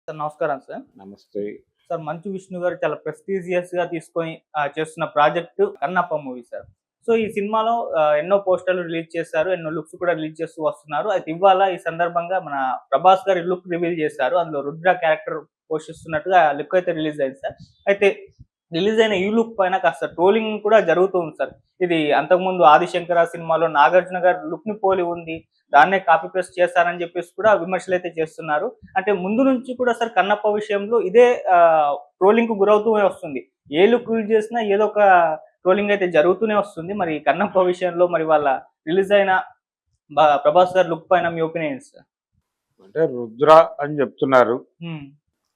Sir నమస్కారం sir. నమస్తే. Sir 'Manchu Vishnu' గారు చాలా ప్రెస్టీజియస్‌గా తీసుకొని చేస్తున్న project 'Kannappa' movie sir. So, ఈ సినిమాలో ఎన్నో పోస్టర్‌లు రిలీజ్ చేశారు. ఎన్నో లుక్స్ కూడా రిలీజ్ చేస్తూ వస్తున్నారు. అయితే ఇవాళ ఈ సందర్భంగా మన 'ప్రభాస్' గారి లుక్ రివీల్ చేశారు. అందులో రుద్ర క్యారెక్టర్ పోషిస్తున్నట్టుగా లుక్ అయితే రిలీజ్ అయింది సార్. అయితే రిలీజ్ అయిన ఈ లుక్ పైన కాస్త ట్రోలింగ్ కూడా జరుగుతూ ఉంది సార్. ఇది అంతకుముందు 'ఆదిశంకర' సినిమాలో నాగార్జున గారి లుక్‌ని పోలి ఉంది. దాన్నే కాపీ పేస్ట్ చేశారని చెప్పేసి కూడా విమర్శలైతే చేస్తున్నారు. అంటే ముందు నుంచి కూడా సార్ 'కన్నప్ప' విషయంలో ఇదే ట్రోలింగ్‌కు గురవుతూనే వస్తుంది. ఏ లుక్ రిలీజ్ చేసినా ఏదో ఒక ట్రోలింగ్ అయితే జరుగుతూనే వస్తుంది. మరి 'కన్నప్ప' విషయంలో మరి వాళ్ళ రిలీజ్ అయిన 'ప్రభాస్' గారి లుక్ పైన మీ ఒపీనియన్ ఏంటి సార్? అంటే రుద్ర అని చెప్తున్నారు. హ్మ్.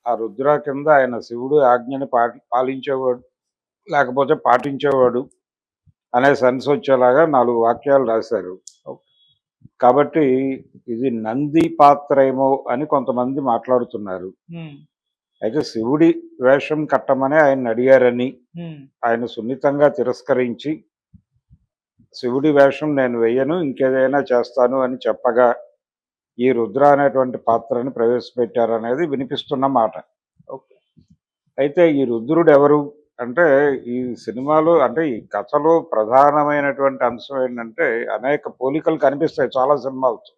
ఆ రుద్ర కింద ఆయన శివుడు ఆజ్ఞని పాలించేవాడు, లేకపోతే పాటించేవాడు అనే సెన్స్ వచ్చేలాగా 4 వాక్యాలు రాశారు. కాబట్టి ఇది నంది పాత్రేమో అని కొంతమంది మాట్లాడుతున్నారు. హ్మ్. అయితే శివుడి వేషం కట్టమని ఆయన్ని అడిగారని, హ్మ్. ఆయన సున్నితంగా తిరస్కరించి శివుడి వేషం నేను వెయ్యను, ఇంకేదైనా చేస్తాను అని చెప్పగా ఈ రుద్ర అనేటువంటి పాత్రని ప్రవేశపెట్టారనేది వినిపిస్తున్న మాట. ఓకే. అయితే ఈ రుద్రుడు ఎవరు అంటే, ఈ సినిమాలో అంటే ఈ కథలో ప్రధానమైనటువంటి అంశం ఏంటంటే అనేక పోలికలు కనిపిస్తాయి చాలా సినిమాలతో.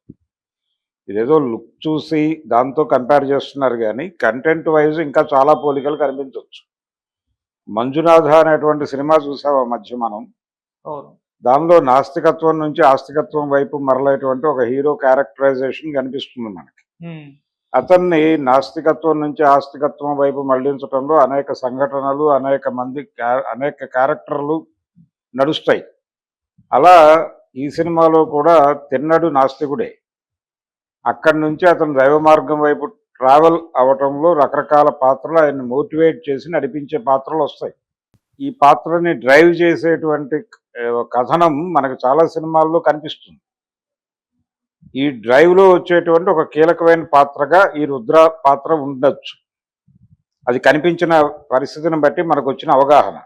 ఇదేదో లుక్ చూసి దాంతో కంపేర్ చేస్తున్నారు కానీ కంటెంట్ వైజ్ ఇంకా చాలా పోలికలు కనిపించవచ్చు. మంజునాథ అనేటువంటి సినిమా చూసాం ఆ మధ్య మనం. అవును. దానిలో నాస్తికత్వం నుంచి ఆస్తికత్వం వైపు మరలేటువంటి ఒక హీరో క్యారెక్టరైజేషన్ కనిపిస్తుంది మనకి. హ్మ్. అతన్ని నాస్తికత్వం నుంచి ఆస్తికత్వం వైపు మళ్లించడంలో అనేక సంఘటనలు, అనేక మంది అనేక క్యారెక్టర్లు నడుస్తాయి. అలా ఈ సినిమాలో కూడా తిన్నడు నాస్తికుడే. అక్కడి నుంచి అతను దైవ మార్గం వైపు ట్రావెల్ అవటంలో రకరకాల పాత్రలు ఆయన్ని మోటివేట్ చేసి నడిపించే పాత్రలు వస్తాయి. ఈ పాత్రని డ్రైవ్ చేసేటువంటి కథనం మనకు చాలా సినిమాల్లో కనిపిస్తుంది. ఈ డ్రైవ్లో వచ్చేటువంటి ఒక కీలకమైన పాత్రగా ఈ రుద్ర పాత్ర ఉండొచ్చు. అది కనిపించిన పరిస్థితిని బట్టి మనకు వచ్చిన అవగాహన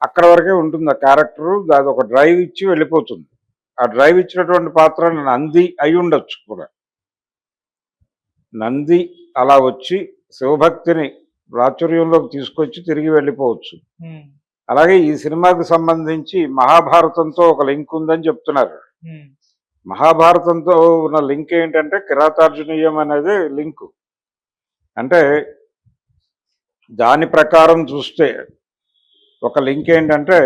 అక్కడ వరకే ఉంటుంది. ఆ క్యారెక్టరు అది ఒక డ్రైవ్ ఇచ్చి వెళ్ళిపోతుంది. ఆ డ్రైవ్ ఇచ్చినటువంటి పాత్ర నంది అయి ఉండొచ్చు కూడా. నంది అలా వచ్చి శివభక్తిని ప్రాచుర్యంలోకి తీసుకొచ్చి తిరిగి వెళ్ళిపోవచ్చు. అలాగే ఈ సినిమాకు సంబంధించి మహాభారతంతో ఒక లింక్ ఉందని చెప్తున్నారు. మహాభారతంతో ఉన్న లింక్ ఏంటంటే కిరాతార్జునీయం అనేది లింకు. అంటే దాని ప్రకారం చూస్తే ఒక లింక్ ఏంటంటే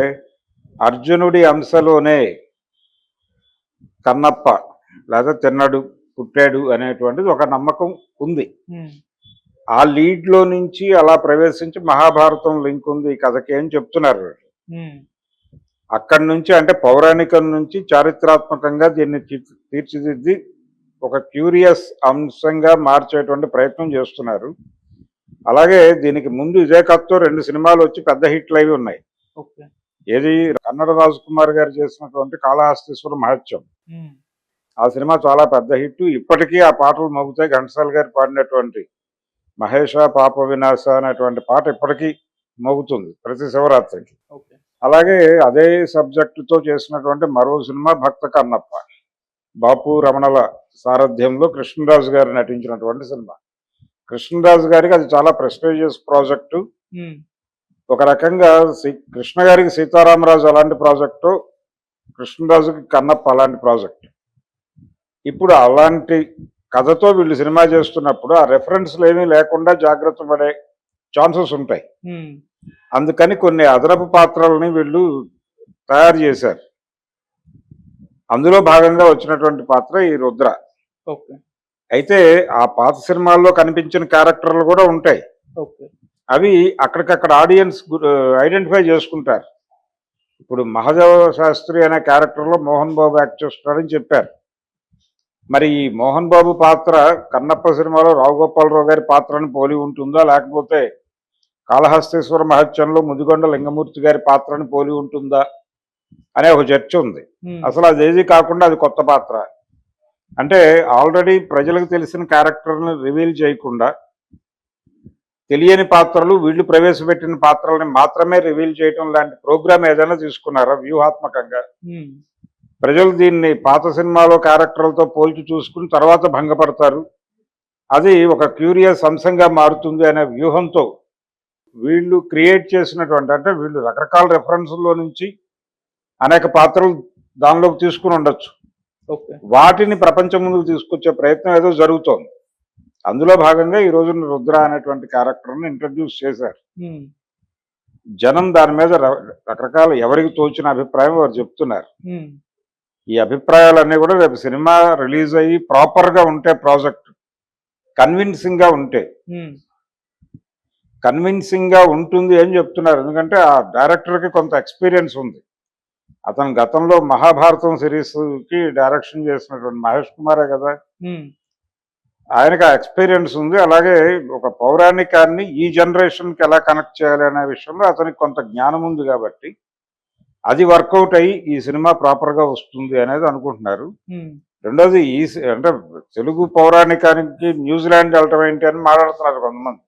అర్జునుడి అంశలోనే కన్నప్ప లేదా తిన్నడు పుట్టాడు అనేటువంటిది ఒక నమ్మకం ఉంది. ఆ లీడ్లో నుంచి అలా ప్రవేశించి మహాభారతం లింక్ ఉంది ఈ కథకి అని చెప్తున్నారు. అక్కడి నుంచి అంటే పౌరాణికం నుంచి చారిత్రాత్మకంగా దీన్ని తీర్చిదిద్ది ఒక క్యూరియస్ అంశంగా మార్చేటువంటి ప్రయత్నం చేస్తున్నారు. అలాగే దీనికి ముందు ఇదే కథతో 2 సినిమాలు వచ్చి పెద్ద హిట్లు అవి ఉన్నాయి. ఏది కన్నడ రాజ్ కుమార్ గారు చేసినటువంటి కాళహస్తీశ్వర మహత్యం, ఆ సినిమా చాలా పెద్ద హిట్. ఇప్పటికీ ఆ పాటలు మోగుతాయి. ఘంటసాల గారు పాడినటువంటి మహేష పాప వినాశ అనేటువంటి పాట ఇప్పటికీ మోగుతుంది ప్రతి శివరాత్రికి. అలాగే అదే సబ్జెక్టుతో చేసినటువంటి మరో సినిమా భక్త కన్నప్ప, బాపు రమణల సారథ్యంలో కృష్ణరాజు గారు నటించినటువంటి సినిమా. కృష్ణరాజు గారికి అది చాలా ప్రెస్టీజియస్ ప్రాజెక్టు. ఒక రకంగా కృష్ణ గారికి సీతారామరాజు అలాంటి ప్రాజెక్టు, కృష్ణరాజుకి కన్నప్ప అలాంటి ప్రాజెక్టు. ఇప్పుడు అలాంటి కథతో వీళ్ళు సినిమా చేస్తున్నప్పుడు ఆ రెఫరెన్స్లు ఏమీ లేకుండా జాగ్రత్త పడే ఛాన్సెస్ ఉంటాయి. అందుకని కొన్ని అదనపు పాత్రలని వీళ్ళు తయారు చేశారు. అందులో భాగంగా వచ్చినటువంటి పాత్ర ఈ రుద్ర. అయితే ఆ పాత సినిమాల్లో కనిపించిన క్యారెక్టర్లు కూడా ఉంటాయి. అవి అక్కడికక్కడ ఆడియన్స్ ఐడెంటిఫై చేసుకుంటారు. ఇప్పుడు మహాదేవ శాస్త్రి అనే క్యారెక్టర్లో మోహన్ బాబు యాక్ట్ చేస్తున్నారని చెప్పారు. మరి ఈ మోహన్ బాబు పాత్ర కన్నప్ప సినిమాలో రావుగోపాలరావు గారి పాత్రని పోలి ఉంటుందా, లేకపోతే కాళహస్తీశ్వర మహత్యంలో ముదిగొండ లింగమూర్తి గారి పాత్రని పోలి ఉంటుందా అనే ఒక చర్చ ఉంది. అసలు అదేది కాకుండా అది కొత్త పాత్ర. అంటే ఆల్రెడీ ప్రజలకు తెలిసిన క్యారెక్టర్ని రివీల్ చేయకుండా తెలియని పాత్రలు, వీళ్ళు ప్రవేశపెట్టిన పాత్రల్ని మాత్రమే రివీల్ చేయటం లాంటి ప్రోగ్రామ్ ఏదైనా తీసుకున్నారా వ్యూహాత్మకంగా? ప్రజలు దీన్ని పాత సినిమాలో క్యారెక్టర్లతో పోల్చి చూసుకుని తర్వాత భంగపడతారు. అది ఒక క్యూరియస్ అంశంగా మారుతుంది అనే వ్యూహంతో వీళ్ళు క్రియేట్ చేసినటువంటి, అంటే వీళ్ళు రకరకాల రెఫరెన్స్లో నుంచి అనేక పాత్రలు దానిలోకి తీసుకుని ఉండొచ్చు. ఓకే. వాటిని ప్రపంచం ముందుకు తీసుకొచ్చే ప్రయత్నం ఏదో జరుగుతోంది. అందులో భాగంగా ఈ రోజున రుద్ర అనేటువంటి క్యారెక్టర్ని ఇంట్రడ్యూస్ చేశారు. జనం దాని మీద రకరకాల ఎవరికి తోచిన అభిప్రాయం వారు చెప్తున్నారు. ఈ అభిప్రాయాలన్నీ కూడా రేపు సినిమా రిలీజ్ అయ్యి ప్రాపర్గా ఉంటే, ప్రాజెక్ట్ కన్విన్సింగ్ గా ఉంటుంది అని చెప్తున్నారు. ఎందుకంటే ఆ డైరెక్టర్కి కొంత ఎక్స్పీరియన్స్ ఉంది. అతను గతంలో మహాభారతం సిరీస్ కి డైరెక్షన్ చేసినటువంటి మహేష్ కుమారే కదా, ఆయనకు ఆ ఎక్స్పీరియన్స్ ఉంది. అలాగే ఒక పౌరాణికాన్ని ఈ జనరేషన్కి ఎలా కనెక్ట్ చేయాలి అనే విషయంలో అతనికి కొంత జ్ఞానం ఉంది కాబట్టి అది వర్కౌట్ అయ్యి ఈ సినిమా ప్రాపర్గా వస్తుంది అనేది అనుకుంటున్నారు. రెండోది అంటే తెలుగు పౌరాణికానికి న్యూజిలాండ్ వెళ్ళటం ఏంటి అని మాట్లాడుతున్నారు కొంతమంది.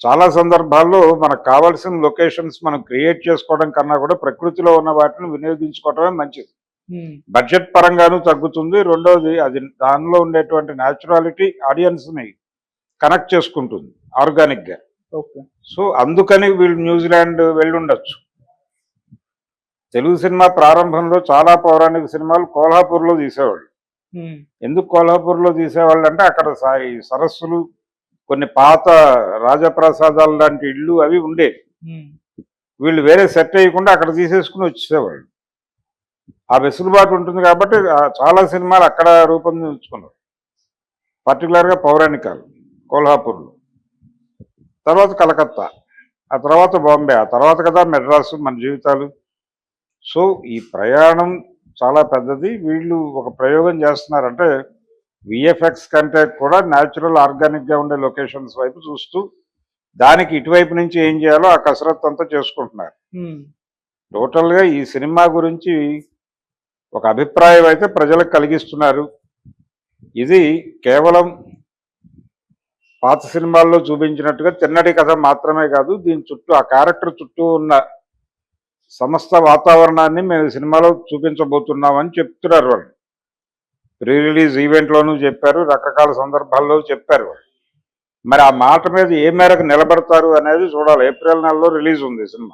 చాలా సందర్భాల్లో మనకు కావాల్సిన లొకేషన్స్ మనం క్రియేట్ చేసుకోవడం కన్నా కూడా ప్రకృతిలో ఉన్న వాటిని వినియోగించుకోవడమే మంచిది. బడ్జెట్ పరంగానూ తగ్గుతుంది. రెండోది అది దానిలో ఉండేటువంటి న్యాచురాలిటీ ఆడియన్స్ని కనెక్ట్ చేసుకుంటుంది ఆర్గానిక్గా. సో అందుకని వీళ్ళు న్యూజిలాండ్ వెళ్ళి ఉండొచ్చు. తెలుగు సినిమా ప్రారంభంలో చాలా పౌరాణిక సినిమాలు కోల్హాపూర్లో తీసేవాళ్ళు. ఎందుకు కోల్హాపూర్లో తీసేవాళ్ళు అంటే అక్కడ సరస్సులు, కొన్ని పాత రాజప్రసాదాలు లాంటి ఇళ్ళు అవి ఉండేవి. వీళ్ళు వేరే సెట్ అయ్యకుండా అక్కడ తీసేసుకుని వచ్చేసేవాళ్ళు. ఆ వెసులుబాటు ఉంటుంది కాబట్టి చాలా సినిమాలు అక్కడ రూపొందించుకున్నారు, పర్టికులర్గా పౌరాణికాలు కోల్హాపూర్లో. తర్వాత కలకత్తా, ఆ తర్వాత బాంబే, ఆ తర్వాత కదా మెడ్రాసు, మన జీవితాలు. సో ఈ ప్రయాణం చాలా పెద్దది. వీళ్ళు ఒక ప్రయోగం చేస్తున్నారంటే విఎఫ్ఎక్స్ కంటే కూడా న్యాచురల్ ఆర్గానిక్గా ఉండే లొకేషన్స్ వైపు చూస్తూ దానికి ఇటువైపు నుంచి ఏం చేయాలో ఆ కసరత్తు అంతా చేసుకుంటున్నారు. టోటల్గా ఈ సినిమా గురించి ఒక అభిప్రాయం అయితే ప్రజలకు కలిగిస్తున్నారు. ఇది కేవలం పాత సినిమాల్లో చూపించినట్టుగా తిన్నడి కథ మాత్రమే కాదు, దీని చుట్టూ ఆ క్యారెక్టర్ చుట్టూ ఉన్న సమస్త వాతావరణాన్ని మేము సినిమాలో చూపించబోతున్నామని చెప్తున్నారు వాళ్ళు. ప్రీ రిలీజ్ ఈవెంట్లోనూ చెప్పారు, రకరకాల సందర్భాల్లో చెప్పారు వాళ్ళు. మరి ఆ మాట మీద ఏ మేరకు నిలబడతారు అనేది చూడాలి. ఏప్రిల్ నెలలో రిలీజ్ ఉంది సినిమా.